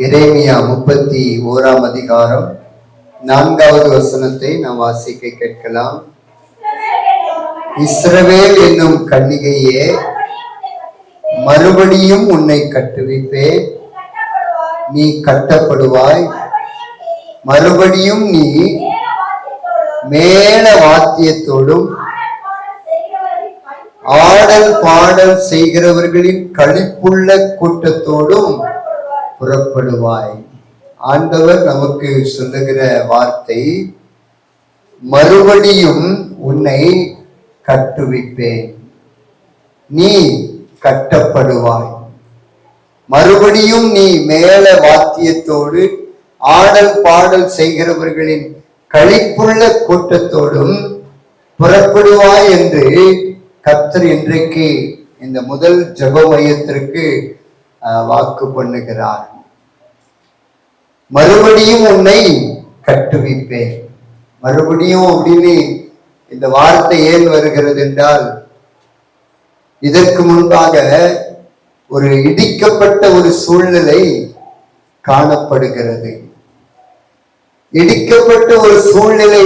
எரேமியா 31 அதிகாரம் 4வது வசனத்தை நாம் வாசிக்க கேட்கலாம். இஸ்ரவேல் என்னும் கன்னிகையே, மறுபடியும் உன்னை கட்டுவிப்பேன், நீ கட்டப்படுவாய். மறுபடியும் நீ மேல வாத்தியத்தோடும் ஆடல் பாடல் செய்கிறவர்களின் களிப்புள்ள கூட்டத்தோடும் புறப்படுவாய். ஆண்டவர் நமக்கு சொல்லுகிற வார்த்தை, மறுபடியும் உன்னை கட்டுவிப்பேன், நீ கட்டப்படுவாய். மறுபடியும் நீ மேல வாத்தியத்தோடு ஆடல் பாடல் செய்கிறவர்களின் களிப்புள்ள கூட்டத்தோடும் புறப்படுவாய் என்று கர்த்தர் இன்றைக்கு இந்த முதல் ஜெப மையத்திற்கு வாக்கு பண்ணுகிறார். மறுபடியும் உன்னை கட்டுவிப்பேன். மறுபடியும் அப்படின்னு இந்த வார்த்தை ஏன் வருகிறது என்றால், இதற்கு முன்பாக ஒரு இடிக்கப்பட்ட ஒரு சூழ்நிலை காணப்படுகிறது. இடிக்கப்பட்ட ஒரு சூழ்நிலை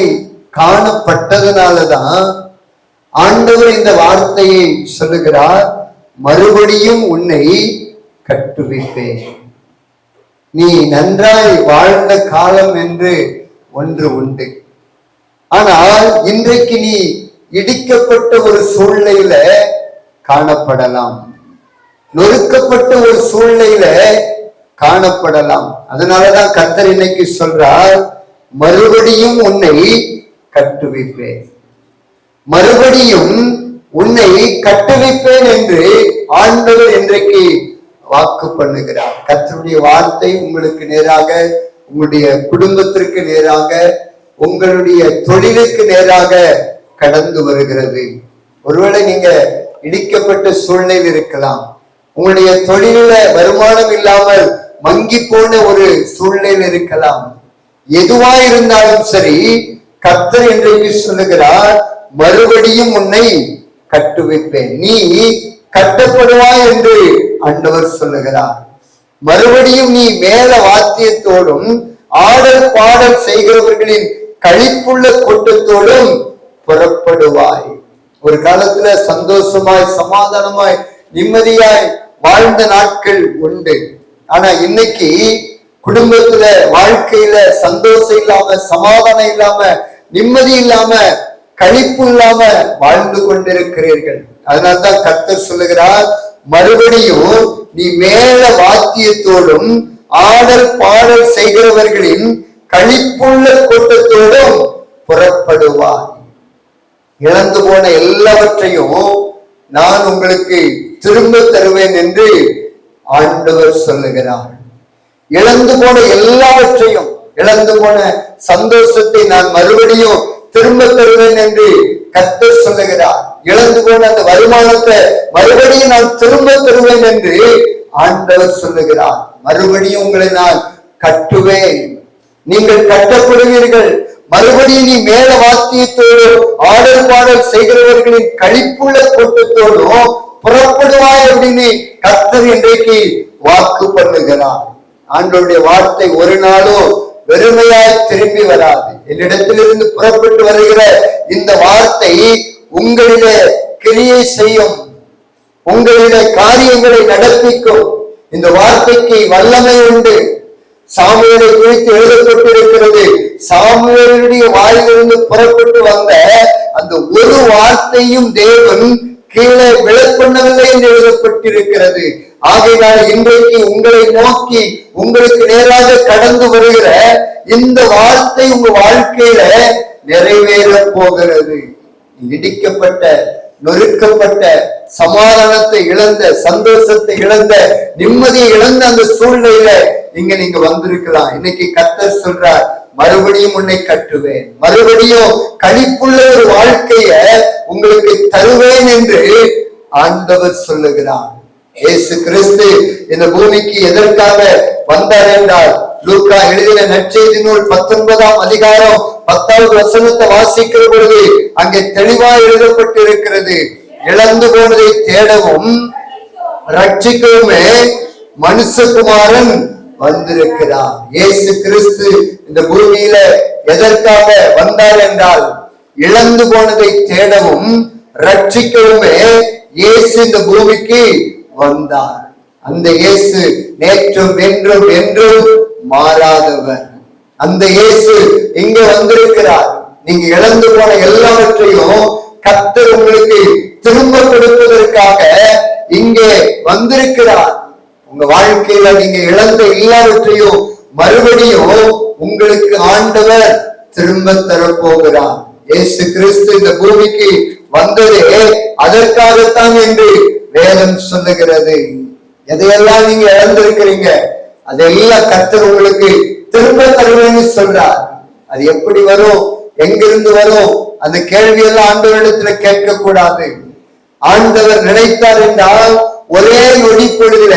காணப்பட்டதனாலதான் ஆண்டவர் இந்த வார்த்தையை சொல்லுகிறார், மறுபடியும் உன்னை கட்டுவிப்பேன். நீ நன்றாய் வாழ்ந்த காலம் என்று ஒன்று உண்டு. ஆனால் இன்றைக்கு நீ இடிக்கப்பட்ட ஒரு சூழ்நிலையில காணப்படலாம், நொறுக்கப்பட்ட ஒரு சூழ்நிலையில காணப்படலாம். அதனாலதான் கர்த்தர் இன்னைக்கு சொல்றார், மறுபடியும் உன்னை கட்டுவிப்பேன். மறுபடியும் உன்னை கட்டுவிப்பேன் என்று ஆண்டவர் இன்றைக்கு வாக்கு பண்ணுகிறார். கர்த்தருடைய வார்த்தை உங்களுக்கு நேராக, உங்களுடைய குடும்பத்திற்கு நேராக, உங்களுடைய தொழிலுக்கு நேராக கடந்து வருகிறது. ஒருவேளை நீங்க இடிக்கப்பட்ட சூழ்நிலையில் இருக்கலாம், உங்களுடைய தொழில வருமானம் இல்லாமல் மங்கி போன ஒரு சூழ்நிலையில் இருக்கலாம். எதுவா இருந்தாலும் சரி, கர்த்தர் இன்றைக்கு சொல்லுகிறார், மறுபடியும் உன்னை கட்டுவிப்பேன், நீ கட்டப்படுவாய் என்று ஆண்டவர் சொல்லுகிறார். மறுபடியும் நீ மேல வாத்தியத்தோடும் ஆடல் பாடல் செய்கிறவர்களின் களிப்புள்ள கூட்டத்தோடும் புறப்படுவாய். ஒரு காலத்துல சந்தோஷமாய் சமாதானமாய் நிம்மதியாய் வாழ்ந்த நாட்கள் உண்டு. ஆனா இன்னைக்கு குடும்பத்துல வாழ்க்கையில சந்தோஷம் இல்லாம, சமாதானம் இல்லாம, நிம்மதி இல்லாம, களிப்பு இல்லாம வாழ்ந்து கொண்டிருக்கிறீர்கள். அதனால்தான் கர்த்தர் சொல்லுகிறார், மறுபடியும் நீ மேல வாத்தியத்தோடும் ஆடல் பாடல் செய்கிறவர்களின் களிப்புள்ள கூட்டத்தோடும் புறப்படுவாய். இழந்து போன எல்லாவற்றையும் நான் உங்களுக்கு திரும்ப தருவேன் என்று ஆண்டவர் சொல்லுகிறார். இழந்து போன எல்லாவற்றையும், இழந்து போன சந்தோஷத்தை நான் மறுபடியும் திரும்ப தருவேன் என்று கர்த்தர் சொல்லுகிறார். இழந்து போன அந்த வருமானத்தை மறுபடியும் நான் திரும்ப தருவேன் என்று ஆண்டவர் சொல்லுகிறார். மறுபடியும் உங்களை நான் கட்டுவேன், நீங்கள் கட்டப்படுவீர்கள். மறுபடியும் நீ மேல வாத்தியத்தோடு ஆடல் பாடல் செய்கிறவர்களின் களிப்புள்ள கூட்டத்தோடும் புறப்படுவாய் அப்படின்னு கர்த்தர் இன்றைக்கு வாக்கு பண்ணுகிறார். ஆண்டவருடைய வார்த்தை ஒரு நாளும் வெறுமையாய் திரும்பி வராது. என்னிடத்திலிருந்து புறப்பட்டு வருகிற இந்த வார்த்தை உங்களிட கிரியை செய்யும், உங்களிட காரியங்களை நடப்பிக்கும். இந்த வார்த்தைக்கு வல்லமை உண்டு. சாமுவேலை குறித்து எழுதப்பட்டிருக்கிறது, சாமுவேலுடைய வாயிலிருந்து புறப்பட்டு வந்த அந்த ஒரு வார்த்தையும் தேவன் கீழே விழப்பண்ணவில்லை என்று எழுதப்பட்டிருக்கிறது. ஆகையினால் இன்றைக்கு உங்களை நோக்கி உங்களுக்கு நேராக கடந்து வருகிற இந்த வார்த்தை உங்க வாழ்க்கையில நிறைவேற போகிறது. இடிக்கப்பட்ட, நொறுக்கப்பட்ட, சமாதானத்தை இழந்த, சந்தோஷத்தை இழந்த, நிம்மதியை இழந்த அந்த சூழ்நிலையில நீங்க வந்திருக்கலாம். இன்னைக்கு கர்த்தர் சொல்றார், மறுபடியும் உன்னை கட்டுவேன், மறுபடியும் களிப்புள்ள ஒரு வாழ்க்கைய உங்களுக்கு தருவேன் என்று ஆண்டவர் சொல்லுகிறார். இயேசு கிறிஸ்து இந்த பூமிக்கு எதற்காக வந்தார் என்றால், லூக்கா எழுதின நற்செய்தி நூல் 19ஆம் அதிகாரம் 10வது வசனத்தை வாசிக்கிற பொழுது அங்கே தெளிவாக எழுதப்பட்டிருக்கிறது, இழந்து போனதை தேடவும் ரட்சிக்கவுமே மனுஷகுமாரன் வந்திருக்கிறார். இயேசு கிறிஸ்து இந்த பூமியில எதற்காக வந்தார் என்றால், இழந்து போனதை தேடவும் ரட்சிக்கவுமே இயேசு இந்த பூமிக்கு வந்தார். அந்த இயேசு நேற்றும் என்றும் என்றும் மாறாதவர். அந்த இயேசு இங்க வந்திருக்கிறார். நீங்க இழந்து போன எல்லாவற்றையும் கர்த்தர் உங்களுக்கு திரும்ப கொடுப்பதற்காக இங்கே வந்திருக்கிறார். உங்க வாழ்க்கையில நீங்க இழந்த எல்லாவற்றையும் மறுபடியும் உங்களுக்கு ஆண்டவர் திரும்ப தரப்போகிறார். இயேசு கிறிஸ்து இந்த பூமிக்கு வந்ததே அதற்காகத்தான் என்று வேதம் சொல்லுகிறது. எதையெல்லாம் நீங்க இழந்திருக்கிறீங்க அதெல்லாம் கர்த்தர் உங்களுக்கு திரும்ப தருவேன்னு சொல்றார். அது எப்படி வரும், எங்கிருந்து வரும், அந்த கேள்வியெல்லாம் ஆண்டவரிடத்துல கேட்க கூடாது. ஆண்டவர் நினைத்தார் என்றால் ஒரே நொடி பொழுதுல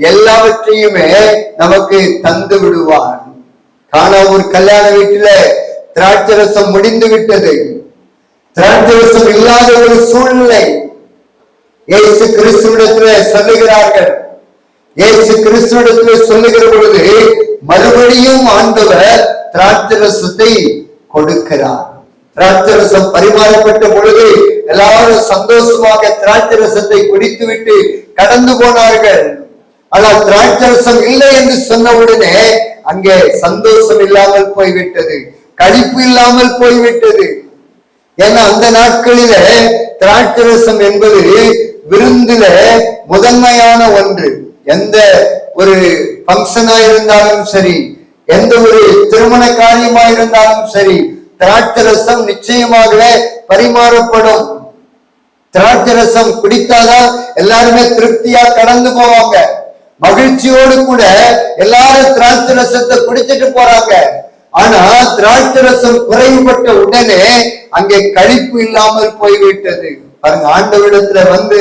எல்லாவற்றையுமே நமக்கு தந்து விடுவார். காணா ஒரு கல்யாண வீட்டுல திராட்சரசம் முடிந்து விட்டது. திராட்சரசம் இல்லாத ஒரு சூழ்நிலை. இயேசு கிறிஸ்துவிடத்துல சொல்லுகிறார்கள். இயேசு கிறிஸ்துவிடத்துல சொல்லுகிற பொழுது மறுபடியும் ஆண்டவர் திராட்சரசத்தை கொடுக்கிறார். திராட்சரசம் பரிமாறப்பட்ட பொழுது எல்லாரும் சந்தோஷமாக திராட்சரசத்தை குடித்துவிட்டு கடந்து போனார்கள். ஆனால் திராட்சரசம் இல்லை என்று சொன்ன உடனே அங்கே சந்தோஷம் இல்லாமல் போய்விட்டது, களிப்பு இல்லாமல் போய்விட்டது. ஏன்னா அந்த நாட்களில திராட்சரசம் என்பது விருந்தில முதன்மையான ஒன்று. எந்த ஒரு பங்கனா இருந்தாலும் சரி, எந்த ஒரு திருமண காரியமா இருந்தாலும் சரி, திராட்சரசம் நிச்சயமாகவே பரிமாறப்படும். திராட்சரசம் குடித்தாதான் எல்லாருமே திருப்தியா கடந்து போவாங்க. மகிழ்ச்சியோடு கூட எல்லாரும் திராட்சரசத்தை குடிச்சிட்டு போறாங்க. ஆனா திராட்சரசம் குறைவுபட்ட உடனே அங்கே களிப்பு இல்லாமல் போய்விட்டது. பாருங்க, ஆண்டவரிடத்துல வந்து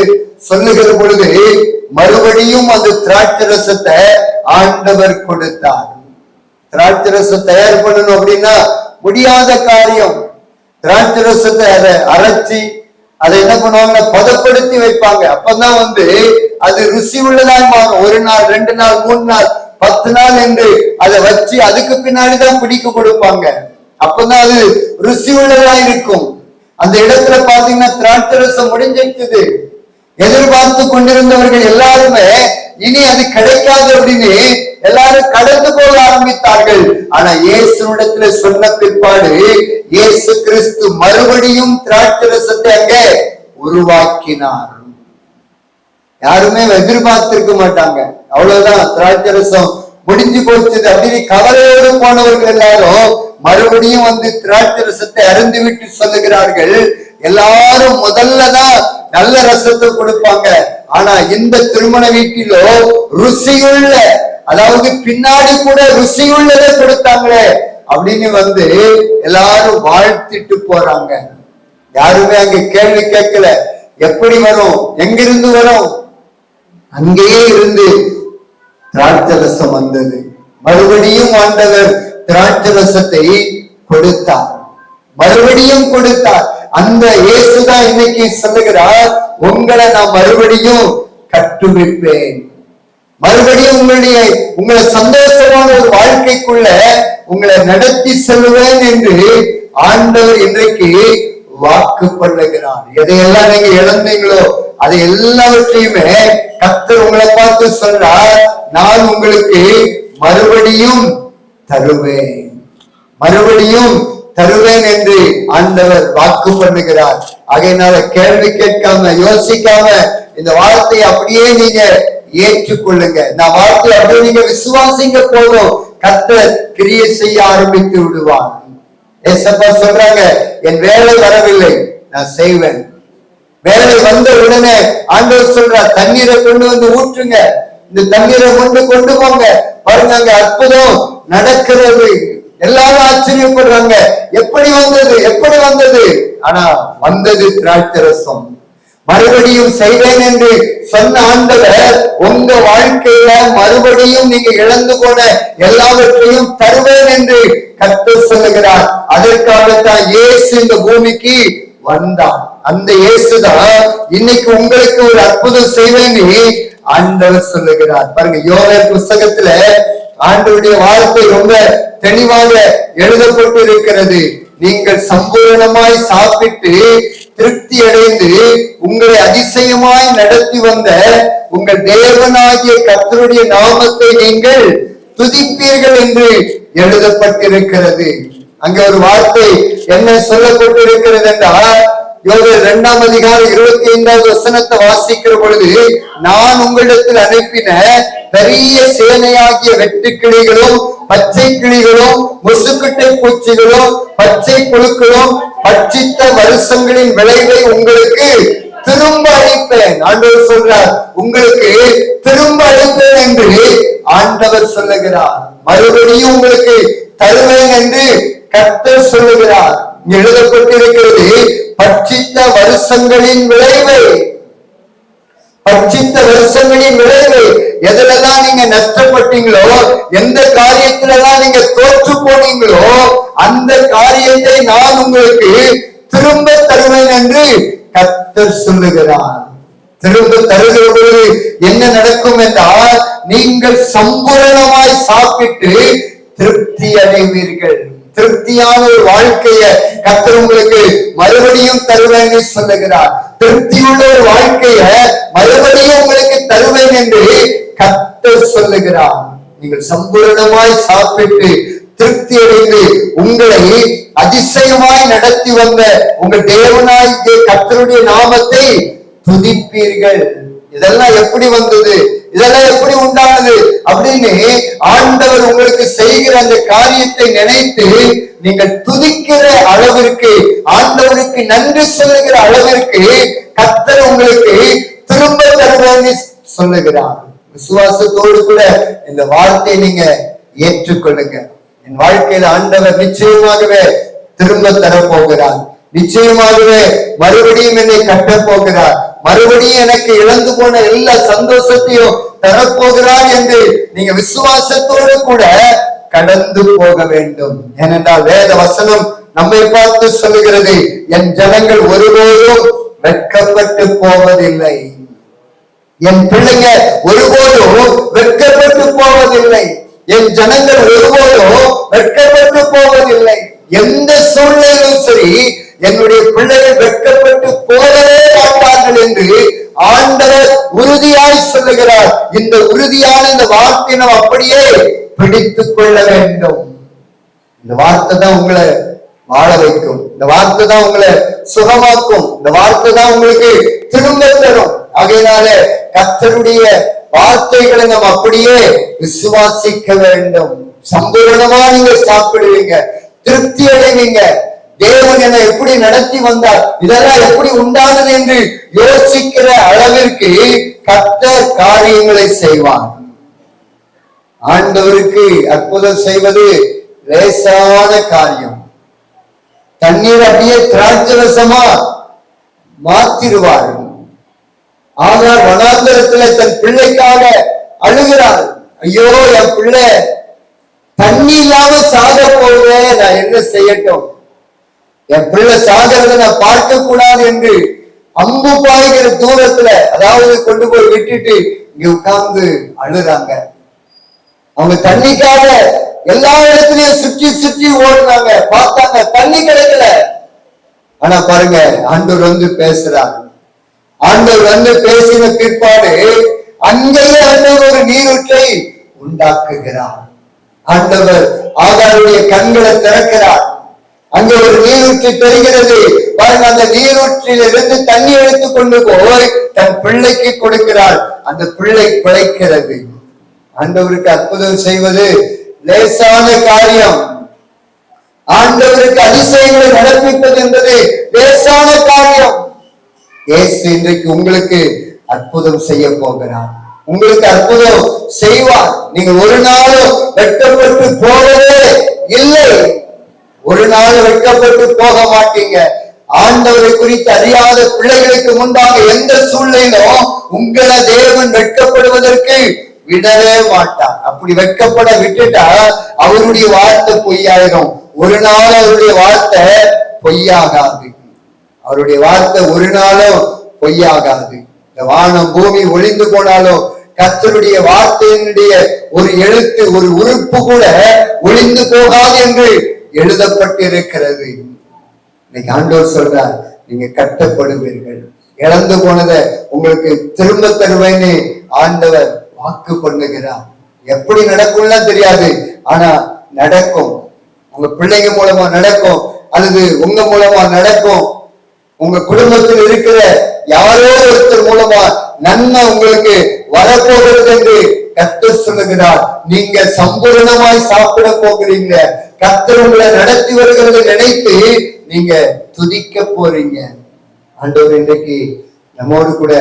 சொல்லுகிற பொழுது மறுபடியும் அந்த திராட்சரசத்தை ஆண்டவர் கொடுத்தார். திராட்சரசம் தயார் பண்ணணும் அப்படின்னா முடியாத காரியம். திராட்சரசத்தை அதை அரைச்சி அதை என்ன பண்ணுவாங்க, பதப்படுத்தி வைப்பாங்க. அப்பதான் வந்து அது ருசி உள்ளதாய் மாறும். 1 நாள் 2 நாள் 3 நாள் 10 நாள் என்று அதை வச்சு அதுக்கு பின்னாடிதான் பிடிக்க கொடுப்பாங்க. அப்பதான் அது ருசி உள்ளதா இருக்கும். அந்த இடத்துல பாத்தீங்கன்னா திராட்சரசம் முடிஞ்சிருக்குது. எதிர்பார்த்து கொண்டிருந்தவர்கள் எல்லாருமே இனி அது கிடைக்காது அப்படின்னு எல்லாரும் கடந்து போக ஆரம்பித்தார்கள். ஆனா இயேசுவிடத்துல சொன்ன பிற்பாடு இயேசு கிறிஸ்து மறுபடியும் திராட்சரசத்தை அங்கே உருவாக்கினார். யாருமே எதிர்பார்த்திருக்க மாட்டாங்க. அவ்வளவுதான், திராட்சரசம் முடிஞ்சு போச்சு அப்படின்னு கவலையோடு போனவர்கள் எல்லாரும் மறுபடியும் வந்து திராட்சரசத்தை அருந்து விட்டு சொல்லுகிறார்கள். எல்லாரும் முதல்லதான் நல்ல ரசத்தை கொடுப்பாங்க. ஆனா இந்த திருமண வீட்டிலோ ருசியுள்ள, அதாவது பின்னாடி கூட ருசியுள்ளதை கொடுத்தாங்களே அப்படின்னு வந்து எல்லாரும் வாழ்த்திட்டு போறாங்க. யாருமே அங்க கேள்வி கேட்கல. எப்படி வரும், எங்கிருந்து வரும்? அங்கேயே இருந்து திராட்சரசம் வந்தது. மறுபடியும் ஆண்டவர் திராட்சரசத்தை கொடுத்தார், மறுபடியும் கொடுத்தார். அந்த இயேசுதான் இன்னைக்கு சொல்லுகிறார், உங்களை நான் மறுபடியும் கட்டுவிப்பேன், மறுபடியும் உங்களை சந்தோஷமான ஒரு வாழ்க்கைக்குள்ள உங்களை நடத்தி செல்வேன் என்று ஆண்டவர் இன்றைக்கு வாக்கு பண்ணுகிறார். எதையெல்லாம் நீங்க இழந்தீங்களோ அதை எல்லாவற்றையுமே கர்த்தர் உங்களை பார்த்து சொல்றார், நான் உங்களுக்கு மறுபடியும் தருவேன், மறுபடியும் தருவேன் என்று ஆண்டவர் வாக்கு பண்ணுகிறார். ஆகையினால கேள்வி கேட்காம யோசிக்காம இந்த வார்த்தையை அப்படியே நீங்க ஏற்றுக்கொள்ளுங்க. இந்த வார்த்தையை அப்படியே நீங்க விசுவாசிங்க, போதும் கர்த்தர் கிரியை செய்ய ஆரம்பித்து விடுவார். ஏசப்பா சொல்றாங்க, என் வேலை வரவில்லை, நான் செய்வேன். வேலை வந்த உடனே ஆண்டவர் சொல்றார், தண்ணீரை கொண்டு வந்து ஊற்றுங்க, இந்த தண்ணீரை கொண்டு போங்க. பாருங்க, அங்க அற்புதம் நடக்கிறது. எல்லாரும் ஆச்சரியப்படுறாங்க, எப்படி வந்தது, எப்படி வந்தது? ஆனா வந்தது திராட்சரசம். மறுபடியும் செய்வேன் என்று சொன்ன ஆண்டவர் உங்க வாழ்க்கையில மறுபடியும் நீங்க இழந்து போன எல்லாவற்றையும் தருவேன் என்று கர்த்தர் சொல்லுகிறார். அதற்காகத்தான் இயேசு இந்த பூமிக்கு வந்தார். அந்த இயேசுதான் இன்னைக்கு உங்களுக்கு ஒரு அற்புதம் செய்வேன் ஆண்டவர் சொல்லுகிறார். பாருங்க, யோவேல் புஸ்தகத்துல ஆண்டவருடைய வார்த்தை ரொம்ப தெளிவாக எழுதப்பட்டு இருக்கிறது. நீங்கள் சம்பூர்ணமாய் சாப்பிட்டு திருப்தி அடைந்து உங்களை அதிசயமாய் நடத்தி வந்த உங்கள் தேவனாகிய கர்த்தருடைய நாமத்தை நீங்கள் துதிப்பீர்கள் என்று எழுதப்பட்டிருக்கிறது. அங்க ஒரு வார்த்தை என்ன சொல்லப்பட்டிருக்கிறது என்றால், யோவேல் 2ஆம் அதிகாரம் 25வது வசனத்தை வாசிக்கிற பொழுது, நான் உங்களிடத்தில் அனுப்பின பெரிய சேனையாகிய வெட்டுக்கிளிகளும் பச்சை கிளிகளும் முசுக்கட்டை பூச்சிகளும் பச்சை புழுக்களும் பட்சித்த வருஷங்களின் விளைவை உங்களுக்கு திரும்ப அளிப்பேன். ஆண்டவர் சொல்றார், உங்களுக்கு திரும்ப அளிப்பேன் என்று ஆண்டவர் சொல்லுகிறார். மறுபடியும் உங்களுக்கு தருவேன் என்று கர்த்தர் சொல்லுகிறார். எழுதப்பட்டிருக்கிறது, பட்சித்த வருஷங்களின் விளைவை. பட்சித்த வருஷங்களின் விளைவு. எதுலதான் நீங்க நஷ்டப்பட்டீங்களோ, எந்த காரியத்திலதான் நீங்க தோற்று போனீங்களோ, அந்த காரியத்தை நான் உங்களுக்கு திரும்ப தருவேன் என்று கர்த்தர் சொல்லுகிறார். திரும்ப தருகிற பொழுது என்ன நடக்கும் என்றால், நீங்கள் சம்பூரணமாய் சாப்பிட்டு திருப்தி அடைவீர்கள். திருப்தியான ஒரு வாழ்க்கையை கர்த்தர் உங்களுக்கு மறுபடியும் தருவேன் என்று சொல்லுகிறார். திருப்தியுள்ள ஒரு வாழ்க்கையை மறுபடியும் உங்களுக்கு தருவேன் என்று கர்த்தர் சொல்லுகிறார். நீங்கள் சம்பூரணமாய் சாப்பிட்டு திருப்தி அடைந்து உங்களை அதிசயமாய் நடத்தி வந்த உங்கள் தேவனாகிய கர்த்தருடைய நாமத்தை துதிப்பீர்கள். இதெல்லாம் எப்படி வந்தது, இதெல்லாம் எப்படி உண்டானது அப்படின்னு ஆண்டவர் உங்களுக்கு செய்கிற அந்த காரியத்தை நினைத்து நீங்கள் துதிக்கிற அளவிற்கு, ஆண்டவருக்கு நன்றி சொல்லுகிற அளவிற்கு கர்த்தர் உங்களுக்கு திரும்ப தருவேன் சொல்லுகிறார். விசுவாசத்தோடு கூட இந்த வார்த்தையை நீங்க ஏற்றுக்கொள்ளுங்க. என் வாழ்க்கையில ஆண்டவர் நிச்சயமாகவே திரும்ப தரப்போகிறார். நிச்சயமாகவே மறுபடியும் என்னை கட்டப் போகிறார். மறுபடியும் எனக்கு இழந்து போன எல்லா சந்தோஷத்தையும் தரப்போகிறார் என்று நீங்க விசுவாசத்தோடு கூட கடந்து போக வேண்டும். ஏனென்றால் வேத வசனம் நம்மை பார்த்து சொல்லுகிறது, என் ஜனங்கள் ஒருபோதும் வெட்கப்பட்டு போவதில்லை. என் பிள்ளைங்க ஒருபோதும் வெட்கப்பட்டு போவதில்லை. என் ஜனங்கள் ஒருபோதும் வெட்கப்பட்டு போவதில்லை. எந்த சூழ்நிலையிலும் சரி, என்னுடைய பிள்ளைகள் வெட்கப்பட்டு போகவே மாட்டார்கள் என்று ஆண்டவர் உறுதியாய் சொல்லுகிறார். இந்த உறுதியான இந்த வார்த்தையை நாம் அப்படியே பிடித்துக் கொள்ள வேண்டும். இந்த வார்த்தை தான் உங்களை வாழ வைக்கும். இந்த வார்த்தை தான் உங்களை சுகமாக்கும். இந்த வார்த்தை தான் உங்களுக்கு திரும்ப தரும். ஆகையினால கர்த்தருடைய வார்த்தைகளை நாம் அப்படியே விசுவாசிக்க வேண்டும். சம்பூர்ணமா நீங்க சாப்பிடுவீங்க, திருப்தி அடைவீங்க. தேவன் என்னை எப்படி நடத்தி வந்தார், இதெல்லாம் எப்படி உண்டானது என்று யோசிக்கிற அளவிற்கு கர்த்தர் காரியங்களை செய்வார். ஆண்டவருக்கு அற்புதம் செய்வது லேசான காரியம். தண்ணீர் அப்படியே திராட்சரசமா மாத்திடுவார். ஆனால் வனாந்தரத்துல தன் பிள்ளைக்காக அழுகிறார். ஐயோ, என் பிள்ளை தண்ணி இல்லாம சாக போவேன், நான் என்ன செய்யட்டும்? என் பிள்ளை சாகிறத நான் பார்க்க கூடாது என்று அம்பு பாய்கிற தூரத்துல, அதாவது கொண்டு போய் விட்டுட்டு இங்க உட்கார்ந்து அழுறாங்க. அவங்க தண்ணிக்காக எல்லா இடத்துலயும் சுற்றி சுற்றி ஓடுனாங்க, பார்த்தாங்க, தண்ணி கிடைக்கல. ஆனா பாருங்க, ஆண்டவர் வந்து பேசுறாங்க. ஆண்டவர் வந்து பேசின பிற்பாடு அங்கேயே ஆண்டவர் ஒரு நீரூற்றை உண்டாக்குகிறார். ஆண்டவர் ஆகாருடைய கண்களை திறக்கிறார். அங்க ஒரு நீரூற்று தெரிகிறது. பாருங்க, அந்த நீரூற்றில் இருந்து தண்ணி எடுத்து கொண்டு போய் தன் பிள்ளைக்கு கொடுக்கிறார். அந்த பிள்ளை பிழைக்கிறது. ஆண்டவருக்கு அற்புதம் செய்வது லேசான காரியம். ஆண்டவருக்கு அதிசயங்களை நடப்பிப்பது என்பது லேசான காரியம். இயேசு இன்றைக்கு உங்களுக்கு அற்புதம் செய்ய போகிறார். உங்களுக்கு அற்புதம் செய்வார். நீங்க ஒரு நாளும் வெட்கப்பட்டு போகவே இல்லை. ஒரு நாள் வெட்கப்பட்டு போக மாட்டீங்க. ஆண்டவரை குறித்து அறியாத பிள்ளைகளுக்கு முன்பாக எந்த சூழ்நிலையிலும் உங்களை தேவன் வெட்கப்படுவதற்கு விடவே மாட்டார். அப்படி வெட்கப்பட விட்டுட்டா அவருடைய வார்த்தை பொய்யாயிரும். ஒரு நாள் அவருடைய வார்த்தை பொய்யாகாது. அவருடைய வார்த்தை ஒரு நாளும் பொய்யாகாது. இந்த வானம் பூமி ஒளிந்து போனாலும் கர்த்தருடைய வார்த்தையினுடைய ஒரு எழுத்து, ஒரு உறுப்பு கூட ஒளிந்து போகாது என்று எழுதப்பட்டு இருக்கிறது. இன்னைக்கு ஆண்டவர் சொல்றார், நீங்க கட்டப்படுவீர்கள். இழந்து போனதை உங்களுக்கு திரும்ப தருவேன்னு ஆண்டவர் வாக்கு பண்ணுகிறார். எப்படி நடக்கும்னா தெரியாது, ஆனா நடக்கும். உங்க பிள்ளைங்க மூலமா நடக்கும், அல்லது உங்க மூலமா நடக்கும். உங்க குடும்பத்தில் இருக்கிற யாரோ ஒருத்தர் மூலமா நன்மை உங்களுக்கு வரப்போகிறது என்று கர்த்தர் சொல்லுகிறார். நீங்க சம்பூர்ணமாய் சாப்பிட போகிறீங்க. கர்த்தர் உங்களை நடத்தி வருகிறதை நினைத்து நீங்க துதிக்க போறீங்க. ஆண்டவர் இன்றைக்கு நம்மோடு கூட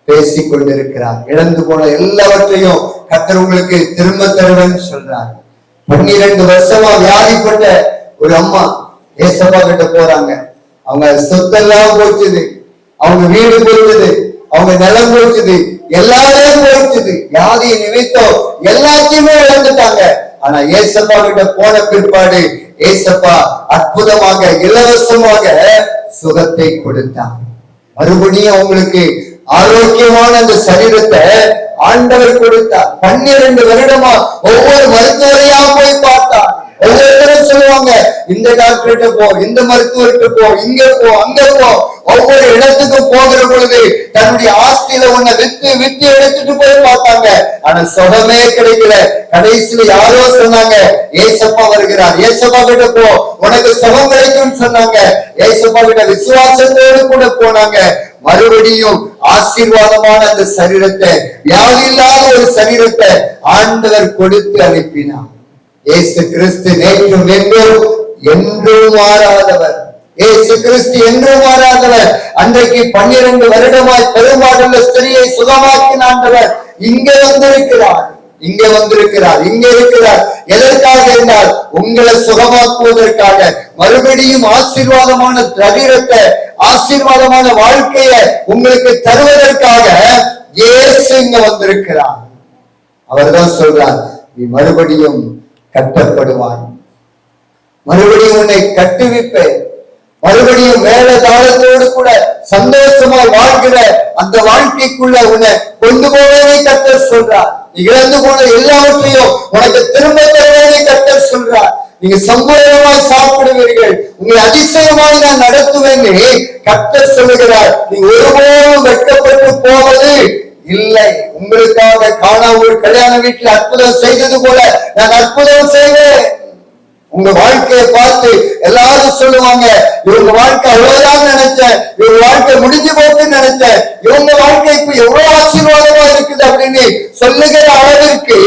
பேசிக் கொண்டிருக்கிறார். இழந்து போன எல்லாவற்றையும் கர்த்தர் உங்களுக்கு திரும்ப தருவேன்னு சொல்றார். 12 வருஷமா வியாதிப்பட்ட ஒரு அம்மா ஏசப்பா கிட்ட போறாங்க. அவங்க சொத்தெல்லாம் போச்சுது, அவங்க வீடு போச்சுது, அவங்க நிலம் போச்சுது, எல்லாமே போச்சுது. வியாதியை நிமித்தம் எல்லாத்தையுமே இழந்துட்டாங்க. ஆனா ஏசப்பா கிட்ட போன பிற்பாடு ஏசப்பா அற்புதமாக இலவசமாக சுகத்தை கொடுத்தார். மறுபடியும் அவங்களுக்கு ஆரோக்கியமான அந்த சரீரத்தை ஆண்டவர் கொடுத்தார். 12 வருடமா ஒவ்வொரு மருத்துவரையா போய் பார்த்தார். ஒவ்வொருத்தரும் சொல்லுவாங்க, இந்த டாக்டர்கிட்ட போ, இந்த மருத்துவர்கிட்ட போ, இங்க போ, அங்க போ. ஒவ்வொரு இடத்துக்கும் போகிற பொழுது தன்னுடைய ஆஸ்தியில ஒன்ன வித்து வித்து எடுத்துட்டு போய் பார்த்தாங்க. ஆனா சுகமே கிடைக்கல. கடைசியில யாரோ சொன்னாங்க, ஏசப்பா வருகிறார், ஏசப்பா கிட்ட போ, உனக்கு சுகம் கிடைக்கும் சொன்னாங்க. ஏசப்பா கிட்ட விசுவாசத்தோடு கூட போனாங்க. மறுபடியும் ஆசீர்வாதமான அந்த சரீரத்தை, வியாதி இல்லாத ஒரு சரீரத்தை ஆண்டவர் கொடுத்து அனுப்பினார். இயேசு கிறிஸ்து நேற்றும் என்றும் என்றும் மாறாதவர். இயேசு கிறிஸ்து என்றும் மாறாதவர். அன்றைக்கு 12 வருடமாய் பெரும்பாடுள்ள ஸ்திரியை சுகமாக்கின ஆண்டவர் இங்க வந்திருக்கிறார், இங்க வந்திருக்கிறார், இங்க இருக்கிறார். எதற்காக என்றால் உங்களை சுகமாக்குவதற்காக, மறுபடியும் ஆசீர்வாதமான சரீரத்தை, ஆசீர்வாதமான வாழ்க்கையை உங்களுக்கு தருவதற்காக இயேசு இங்க வந்திருக்கிறார். அவர்தான் சொல்றார், நீ மறுபடியும் கட்டப்படுவாய், மறுபடியும் உன்னை கட்டுவிப்பேன், மறுபடியும் மேல தாளத்தோடு கூட சந்தோஷமாய் வாழ்கிற அந்த வாழ்க்கைக்குள்ள உன்னை கொண்டு போவதை கர்த்தர் சொல்றார். நீ இழந்து போன எல்லாவற்றையும் உனக்கு திரும்ப தருவதை கர்த்தர் சொல்றார். நீங்க சம்பூர்ணமாய் சாப்பிடுவீர்கள், உங்களை அதிசயமாய் நான் நடத்துவேன் கர்த்தர் சொல்லுகிறார். நீ ஒருபோதும் வெட்கப்பட்டு போவது இல்லை. உங்களுக்காக காணாமூர் கல்யாண வீட்டில் அற்புதம் செய்தது போல நான் அற்புதம் செய்வேன். உங்க வாழ்க்கையை பார்த்து எல்லாரும் சொல்லுவாங்க, இவங்க வாழ்க்கை அவ்வளவுதான் நினைச்சேன், இவங்க வாழ்க்கை முடிஞ்சு போகுதுன்னு நினைச்சேன், இவங்க வாழ்க்கை இப்ப எவ்வளவு ஆசீர்வாதமா இருக்குது அப்படின்னு சொல்லுகிற அளவிற்கு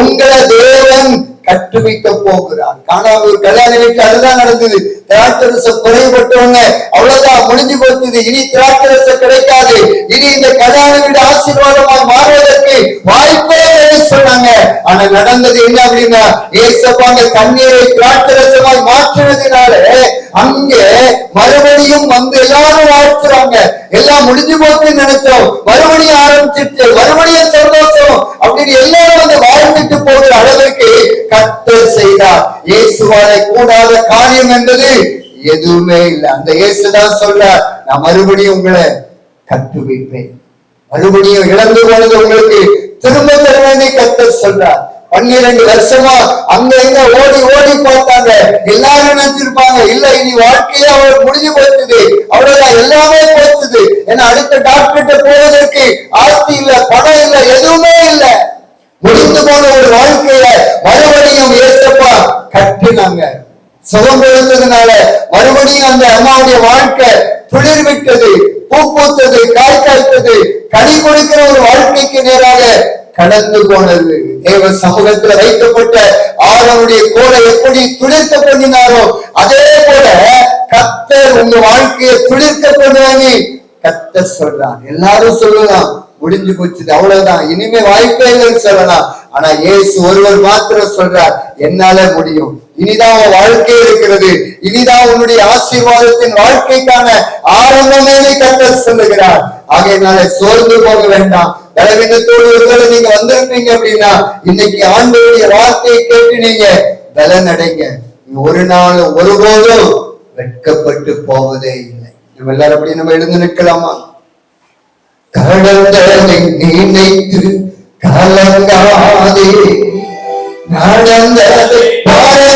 உங்களை தேவன் கட்டுவிக்க போகிறார். காணாமூர் கல்யாண வீட்டில் அதுதான் நடந்தது. திராட்சரசம் குறைபட்டவங்க அவ்வளவுதான், முடிஞ்சு போச்சுது, இனி திராட்சரசம் கிடைக்காது, இனி இந்த கல்யாண வீடு ஆசீர்வாதமாக மாறுவதற்கு வாய்ப்பே சொன்னாங்க. ஆனா நடந்தது என்ன அப்படின்னா, ஏசப்பாங்க தண்ணீரை திராட்சரசமாய் மாற்றினதுனால அங்கே மறுபடியும் வந்து எல்லாரும் வாழ்த்துறாங்க. எல்லாம் முடிஞ்சு போச்சுன்னு நினைச்சோம், மறுபடியும் ஆரம்பிச்சிட்டு, மறுபடியும் சந்தோஷம் அப்படின்னு எல்லாரும் வந்து வாழ்ந்துட்டு போகிற அளவுக்கு கர்த்தர் செய்தார். இயேசுவாலே கூடாத காரியம் என்பது எதுவுமே இல்லை. அந்த இயேசுதான் சொல்றார், நான் மறுபடியும் உங்களை கட்டுவிப்பேன், மறுபடியும் இழந்து போனது உங்களுக்கு திரும்ப தருவேன்னு கர்த்தர் சொல்றார். 12 வருஷமா அங்க எங்க ஓடி ஓடி பார்த்தாங்க. எல்லாரும் நினைச்சிருப்பாங்க, இல்ல இனி வாழ்க்கையே அவர் முடிஞ்சு போச்சுது, அவ்வளவுதான், எல்லாமே போச்சுது. ஏன்னா அடுத்த டாக்டர்கிட்ட போவதற்கு ஆஸ்தி இல்ல, பணம் இல்ல, எதுவுமே இல்லை. முடிந்து போன ஒரு வாழ்க்கைய மறுபடியும் ஏசப்பா கட்டினாங்க. சுகம் கொடுத்ததுனால மறுபடியும் அந்த அம்மாவுடைய வாழ்க்கை துளிர் விட்டது, பூ பூத்தது, காய் காய்த்தது, கனி கொடுக்கிற ஒரு வாழ்க்கைக்கு நேராக கடந்து போனது. தேவ சமூகத்தில் வைக்கப்பட்ட ஆரோனுடைய கோலை எப்படி துளிர்க்க பண்ணினாரோ அதே போல கர்த்தர் உங்க வாழ்க்கையை துளிர்க்க பண்ணுவாங்க கர்த்தர் சொல்றான். எல்லாரும் சொல்லலாம், முடிஞ்சு போச்சுது, அவ்வளவுதான், இனிமே வாய்ப்பே இல்லைன்னு சொல்லலாம். ஆனா இயேசு ஒருவர் மாத்திரம் சொல்றார், என்னால முடியும், இனிதான் உன் வாழ்க்கை இருக்கிறது, இனிதான் உன்னுடைய ஆசீர்வாதத்தின் வாழ்க்கைக்கான ஆரம்பமே கர்த்தர் சொல்லுகிறார். ஆகையினால சோர்ந்து போக வேண்டாம். பலவீனத்தோடு ஒருவேளை நீங்க வந்திருப்பீங்க அப்படின்னா இன்னைக்கு ஆண்டவருடைய வார்த்தையை கேட்டு நீங்க பலன் அடைங்க. ஒரு நாளும் ஒருபோதும் வெட்கப்பட்டு போவதே இல்லை. நம்ம எல்லாரும் அப்படி நம்ம எழுந்து நிற்கலாமா? கடந்ததை நினைத்து கலங்காதே நடந்ததை பார்த்து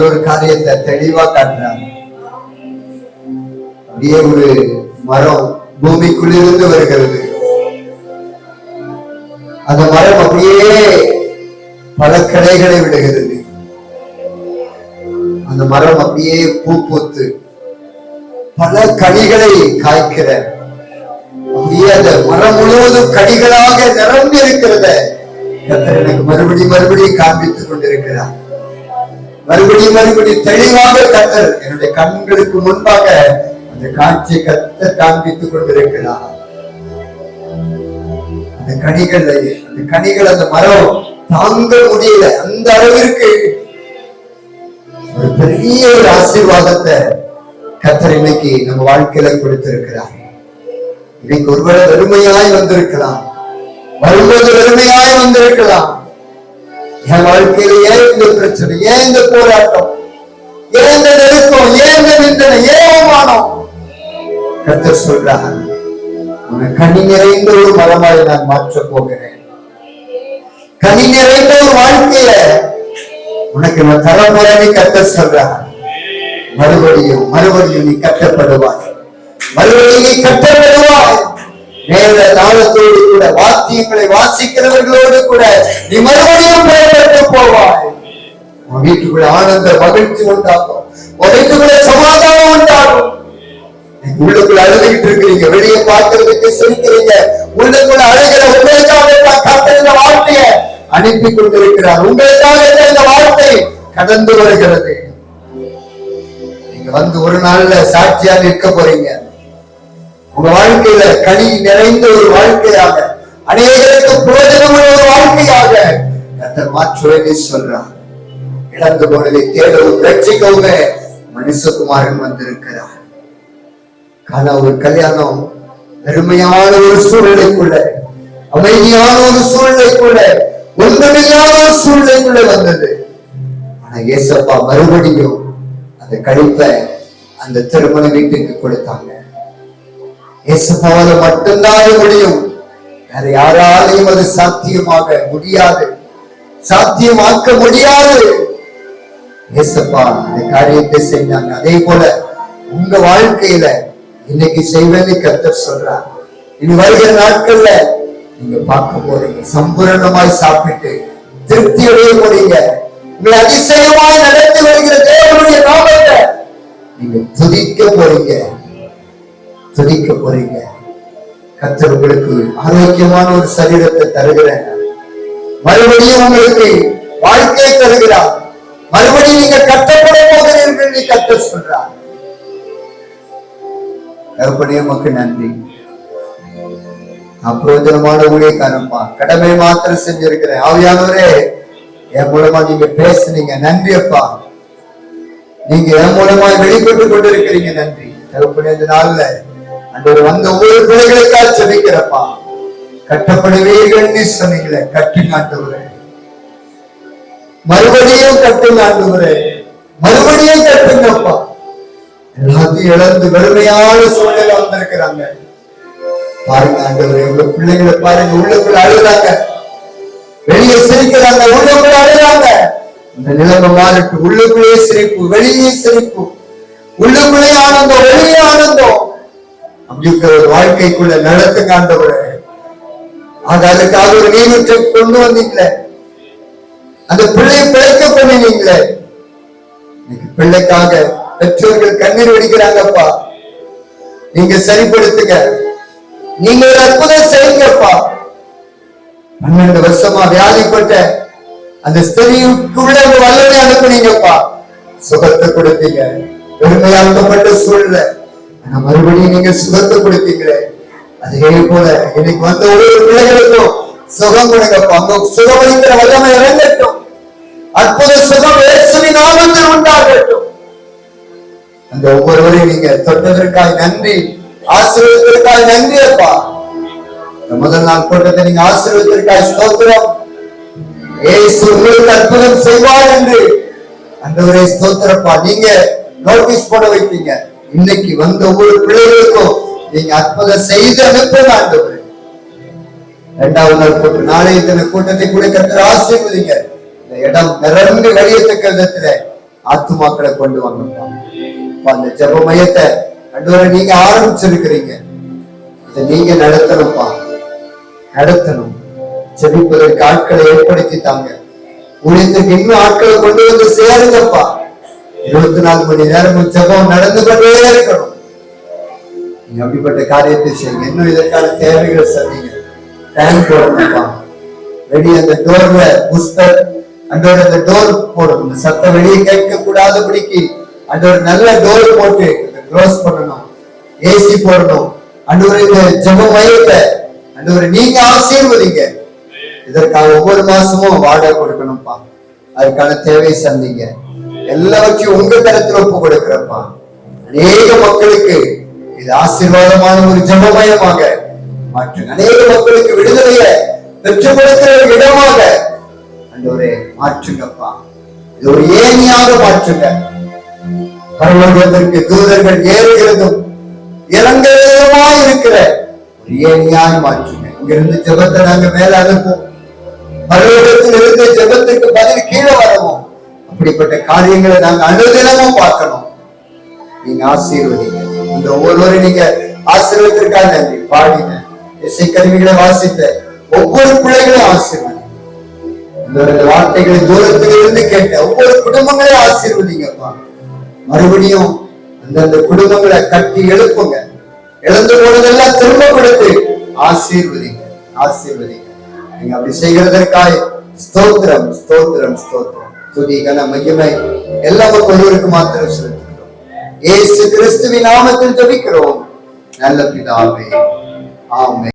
ஒரு காரியத்தை தெளிவா காட்டுறாங்க. அப்படியே ஒரு மரம் பூமிக்குள்ளிருந்து வருகிறது. அந்த மரம் அப்படியே பல கிளைகளை விடுகிறது. அந்த மரம் அப்படியே பூ பூத்து பல கனிகளை காய்க்கிற, அப்படியே அந்த மரம் முழுவதும் கனிகளாக நிரம்பி இருக்கிறத கர்த்தர் எனக்கு மறுபடியும் காண்பித்துக் கொண்டிருக்கிறார். மறுபடியும் தெளிவாக கர்த்தர் என்னுடைய கண்களுக்கு முன்பாக அந்த காட்சியை கர்த்தர் காண்பித்துக் கொண்டிருக்கிறார். அந்த கனிகள் அந்த மரம் தாங்க முடியல. அந்த அளவிற்கு ஒரு பெரிய ஒரு ஆசீர்வாதத்தை கர்த்தர் இன்னைக்கு நம்ம வாழ்க்கையில கொடுத்திருக்கிறார். இன்னைக்கு ஒருவேளை வெறுமையாய் வந்திருக்கலாம், வரும்போது வெறுமையாய் வந்திருக்கலாம். என் வாழ்க்கையில ஏன் இந்த பிரச்சனை, ஏன் இந்த போராட்டம், ஏன் இந்த நெருக்கம், ஏன் இந்த நிந்தனை, ஏன் அவமானம்? கர்த்தர் சொல்றார், உன்னை கனி நிறைந்த ஒரு மரமாய் நான் மாற்றப் போகிறேன். கனி நிறைந்த ஒரு வாழ்க்கைய உனக்கு நான் தரமுறை கர்த்தர் சொல்றார். மறுபடியும் நீ கட்டப்படுவாய், மறுபடியும் நீ கட்டப்படுவாய். நேர தாளத்தோடு கூட வாத்தியங்களை வாசிக்கிறவர்களோடு கூட நீ மறுபடியும் பயன்பட்டு போவாய். உன் வீட்டுக்குள்ள ஆனந்த மகிழ்ச்சி உண்டாகும், உன் வீட்டுக்குள்ள சமாதானம் உண்டாகும். உள்ளுக்குள்ள அழுதுகிட்டு இருக்கிறீங்க, வெளியே பார்க்கறதுக்கு சிரிக்கிறீங்க, உள்ளுக்குள்ள அழுகிற உங்களுக்காக கர்த்தர் இந்த வார்த்தையை அனுப்பி கொண்டிருக்கிறார். உங்களுக்காக இந்த வார்த்தை கடந்து வருகிறது. நீங்க வந்து ஒரு நாள்ல சாட்சியா நிற்க போறீங்க. உங்க வாழ்க்கையில கனி நிறைந்த ஒரு வாழ்க்கையாக, அநேகருக்கு பிரயோஜனமுள்ள ஒரு வாழ்க்கையாக கர்த்தர் மாற்றுவதை சொல்றார். இழந்து போனதை தேடவும் ரட்சிக்கவும் மனுஷகுமாரன் வந்திருக்கிறார். ஆனா ஒரு கல்யாணம் பெருமையான ஒரு சூழ்நிலைக்குள்ள, அமைதியான ஒரு சூழ்நிலைக்குள்ள, ஒன்றுமில்லாத ஒரு சூழ்நிலைக்குள்ள வந்தது. ஆனா ஏசப்பா மறுபடியும் அந்த கழிப்பை அந்த திருமண வீட்டுக்கு கொடுத்தாங்க. ஏசப்பாவால மட்டும்தான் முடியும், வேற யாராலையும் அது சாத்தியமாக முடியாது, சாத்தியமாக்க முடியாது. ஏசப்பா இந்த காரியத்தை செஞ்சாங்க. அதே போல உங்க வாழ்க்கையில இன்னைக்கு செய்வேன்னு கர்த்தர் சொல்றார். இனி வருகிற நாட்கள்ல நீங்க பார்க்க போறீங்க, சம்பூரணமாய் சாப்பிட்டு திருப்தி அடைய போறீங்க. உங்களை அதிசயமாய் நடத்தி வருகிற தேவனுடைய நாமத்தை நீங்க துதிக்க போறீங்க, துதிக்க போறீங்க. கர்த்தர் உங்களுக்கு ஆரோக்கியமான ஒரு சரீரத்தை தருகிறேன். மறுபடியும் உங்களுக்கு வாழ்க்கையை தருகிறார். மறுபடியும் நீங்க கட்டப்பட போகிறீர்கள் நீ கர்த்தர் சொல்றார். தகப்பனே உமக்கு நன்றி. அப்பிரயோஜனமான ஊழியக்காரப்பா, கடமை மாத்திரம் செஞ்சிருக்கிறேன். ஆவியானவரே, என் மூலமா நீங்க பேசுனீங்க, நன்றி அப்பா. நீங்க என் மூலமாய் வெளிப்பட்டுக் கொண்டிருக்கிறீங்க, நன்றி தகப்பனே. இந்த நாள்ல அன்று வந்த ஒவ்வொரு பிள்ளைகளுக்காக செபிக்கிறப்பா. கட்டப்படுவீர்கள் சொன்னீங்களே, கட்டுங்க ஆண்டவரே. மறுபடியும் கட்டுங்க ஆண்டவரே, மறுபடியும் கட்டுங்கப்பா. எல்லாத்தையும் இழந்து வெறுமையான சூழ்நிலை வந்திருக்கிறாங்க. பாருங்க ஆண்டவரே, உங்க பிள்ளைகளை பாருங்க, உள்ளுக்குள்ள அழுறாங்க, வெளியே சிரிக்கிறாங்க, உள்ளுக்குள்ள அழுறாங்க. இந்த நிலைமை மாறட்டும். உள்ளுக்குள்ளே சிரிப்பு, வெளியே சிரிப்பு, உள்ளுக்குள்ளே ஆனந்தம், வெளியே ஆனந்தம். அப்படிங்கிற ஒரு வாழ்க்கைக்குள்ள நடத்துங்க ஆண்டவரே. அதுக்காக ஒரு நீதித்தை கொண்டு வந்தீங்களே, அந்த பிள்ளையை பிழைக்க பண்ணினீங்களே. பிள்ளைக்காக பெற்றோர்கள் கண்ணீர் வடிக்கிறாங்கப்பா. நீங்க சரிப்படுத்துங்க, நீங்க ஒரு அற்புதம் செய்யுங்கப்பா. 12 வருஷமா வியாதிப்பட்ட அந்த ஸ்திரீக்குள்ள வல்லமை அனுப்புனீங்கப்பா, சுகத்தை கொடுத்தீங்க. பெருமையாக்கப்பட்ட சூழ்நிலை, மறுபடியும் நீங்க சுகத்தை கொடுத்தீங்களே. அதே போல இன்னைக்கு வந்த ஒவ்வொரு பிள்ளைகளுக்கும் சுகம் கொடுங்கப்பா. அந்த சுகமளிக்கிற வல்லமை இறங்கட்டும். அற்புத சுகம் இயேசுவின் நாமத்தில் உண்டாகட்டும். அந்த ஒவ்வொருவரையும் நீங்க தொட்டதற்காக நன்றி, ஆசீர்வாதத்திற்காக நன்றி அப்பா. முதல் நாள் கூட்டத்தை நீங்க ஆசீர்வாதத்திற்காக ஸ்தோத்திரம். இயேசு உங்களுக்கு அற்புதம் செய்வார் என்று ஆண்டவரே ஸ்தோத்திரப்பா. நீங்க நோட்டீஸ் போட வைப்பீங்க. இன்னைக்கு வந்த ஒவ்வொரு பிள்ளைகளுக்கும் நீங்க அற்புதம் செய்து அனுப்புங்க ஆண்டவரே. 2வது நாள் கூட்டம், நாளைய தின கூட்டத்தை கூட கர்த்தர் ஆசீர்வதிங்க. இந்த இடம் நிரம்பி வழியத்தக்க விதத்துல ஆத்துமாக்களை கொண்டு வாங்கப்பா. அந்த ஜெப மையத்தை ஆண்டவரே நீங்க ஆரம்பிச்சிருக்கிறீங்க, இதை நீங்க நடத்தணும்ப்பா, நடத்தணும். ஜெபிப்பதற்கு ஆட்களை ஏற்படுத்தி தாங்க. ஊழியத்துக்கு இன்னும் ஆட்களை கொண்டு வந்து சேருங்கப்பா. 24 மணி நேரம் ஜெபம் நடந்து கொண்டே இருக்கணும். நீங்க அப்படிப்பட்ட காரியத்தை செய்யுங்க. இன்னும் இதற்கான தேவைகளை சொன்னீங்க. ஃபேன் போடணும்ப்பா. வெளியே அந்த டோர்ல புஸ்தர் அண்டோட அந்த டோர் போடணும். சத்தம் வெளியே கேட்க கூடாதபடிக்கு அந்த ஒரு நல்ல டோர் போட்டு க்ளோஸ் பண்ணணும். ஏசி போடணும். அண்டோர் இந்த ஜெப மையத்தை அண்டோர் நீங்க ஆசீர்வதிங்க. இதற்காக ஒவ்வொரு மாசமும் வாடகை கொடுக்கணும்ப்பா. அதுக்கான தேவை சந்திங்க. எல்லாவற்றையும் உங்க தரத்தில் ஒப்பு கொடுக்கிறப்பா. அநேக மக்களுக்கு இது ஆசீர்வாதமான ஒரு ஜெபமயமாக மாற்றுங்க. அநேக மக்களுக்கு விடுதலையை பெற்றுக் கொடுக்கிற ஒரு இடமாக ஆண்டவரே மாற்றுங்கப்பா. இது ஒரு ஏணியாக மாற்றுங்க. பரலோகத்திற்கு தூதர்கள் ஏறுகிறதும் இறங்குகிறதுமாய் இருக்கிற ஒரு ஏணியாய் மாற்றுங்க. இங்கிருந்து ஜெபத்தை நாங்க மேல அனுப்புவோம். பரலோகத்தில் இருந்து ஜெபத்திற்கு பதில் கீழே வரவும். அப்படிப்பட்ட காரியங்களை நாங்க அனுதினமும் பார்க்கணும். நீங்க ஆசீர்வதிங்க. இந்த ஒவ்வொருவரையும் நீங்க ஆசீர்வதித்திற்காக நன்றி. பாடின இசை கருவிகளை வாசித்த ஒவ்வொரு பிள்ளைகளையும் ஆசீர்வதி. இந்த வார்த்தைகளை தூரத்தில் இருந்து கேட்ட ஒவ்வொரு குடும்பங்களையும் ஆசீர்வதிங்கப்பா. மறுபடியும் அந்தந்த குடும்பங்களை கட்டி எழுப்புங்க. இழந்து போனதெல்லாம் திரும்ப கொடுத்து ஆசீர்வதிங்க, ஆசீர்வதிங்க. நீங்க அப்படி செய்கிறதற்காக ஸ்தோத்திரம், ஸ்தோத்திரம், ஸ்தோத்திரம். துதி கன மகிமை எல்லாம் ஒருவருக்கு மாத்திரம் செலுத்துகிறோம். இயேசு கிறிஸ்துவின் நாமத்தில் ஜெபிக்கிறோம் நல்ல பிதாவே, ஆமென்.